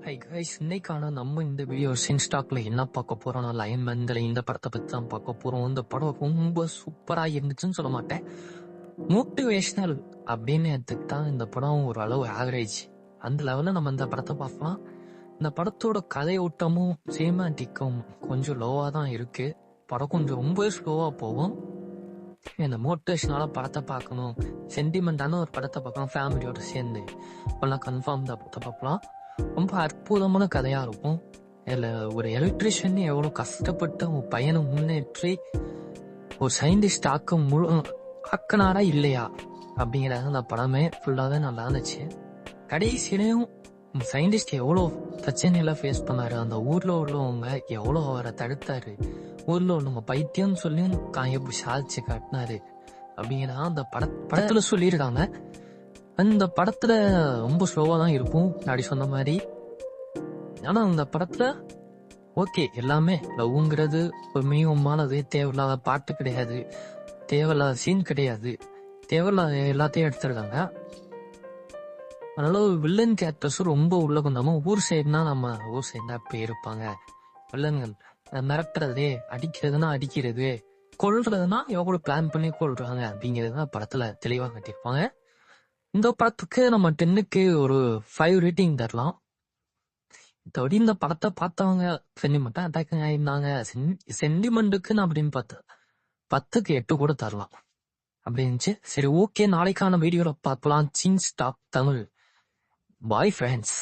Hi guys, இன்னைக்கான நம்ம இந்த வீடியோ ஸ்டாக்ல என்ன பார்க்க போறோம்னா லைன்மேன்ல இந்த படத்தை பத்தி தான் பார்க்க போறோம். இந்த படம் ரொம்ப சூப்பரா இருந்துச்சுன்னு சொல்ல மாட்டேன், மோட்டிவேஷனல் அப்படின்னு எடுத்துக்கிட்டா இந்த படம் ஒரு அளவு ஆவரேஜ். அந்த லெவலில் நம்ம இந்த படத்தை பார்க்கலாம். இந்த படத்தோட கதையோட்டமும் சினிமாட்டிக்கும் கொஞ்சம் லோவா தான் இருக்கு. படம் கொஞ்சம் ரொம்ப ஸ்லோவா போகும். இந்த மோட்டிவேஷனால படத்தை பார்க்கணும், சென்டிமெண்டான ஒரு படத்தை பார்க்கணும் ஃபேமிலியோட சேர்ந்து இப்பெல்லாம் கன்ஃபார்ம் இந்த படத்தை பார்க்கலாம். ரொம்ப அற்புதமான கதையா இருக்கும். இதுல ஒரு எலக்ட்ரிஷியன் எவ்வளவு கஷ்டப்பட்டு உன் பையனை முன்னேற்றி ஒரு சயின்டிஸ்ட் ஆக்கினாரா இல்லையா அப்படிங்கிறத அந்த படமே ஃபுல்லாவே நல்லா இருந்துச்சு. கடைசியிலையும் சயின்டிஸ்ட் எவ்வளவு பிரச்சனையில ஃபேஸ் பண்ணாரு, அந்த ஊர்ல உள்ளவங்க எவ்வளவு அவரை தடுத்தாரு, ஊர்ல உள்ளவங்க பைத்தியம்னு சொல்லி எப்படி சாதிச்சு காட்டினாரு அப்படிங்கிறத அந்த படத்துல சொல்லியிருக்காங்க. அந்த படத்துல ரொம்ப ஸ்லோவா தான் இருக்கும் அப்படி சொன்ன மாதிரி. ஆனா அந்த படத்துல ஓகே, எல்லாமே லவ்ங்கிறது மிகமானது, தேவையில்லாத பாட்டு கிடையாது, தேவையில்லாத சீன் கிடையாது, தேவையில்லாத எல்லாத்தையும் எடுத்திருக்காங்க. அதனால வில்லன் கேரக்டர்ஸும் ரொம்ப உள்ள கொண்டாம ஊர் சைடுனா நம்ம ஊர் சைடுனா இப்படி இருப்பாங்க. வில்லன்கள் மிரட்டுறது, அடிக்கிறதுனா அடிக்கிறது, கொல்றதுனா எவ்வளவு பிளான் பண்ணி கொள்றாங்க அப்படிங்கிறது படத்துல தெளிவா கட்டியிருப்பாங்க. இந்த படத்துக்கு நம்ம 10க்கு ஒரு 5 ரேட்டிங் தரலாம். மற்றபடி இந்த படத்தை பார்த்தவங்க சென்டிமெண்டா அட்டாக் ஆயிருந்தாங்க. சென்டிமெண்ட்டுக்கு அப்படின்னு பார்த்தேன் 10க்கு 8 கூட தரலாம் அப்படி இருந்துச்சு. சரி, ஓகே, நாளைக்கான வீடியோல பார்க்கலாம். சின் ஸ்டாக் தமிழ். Bye friends.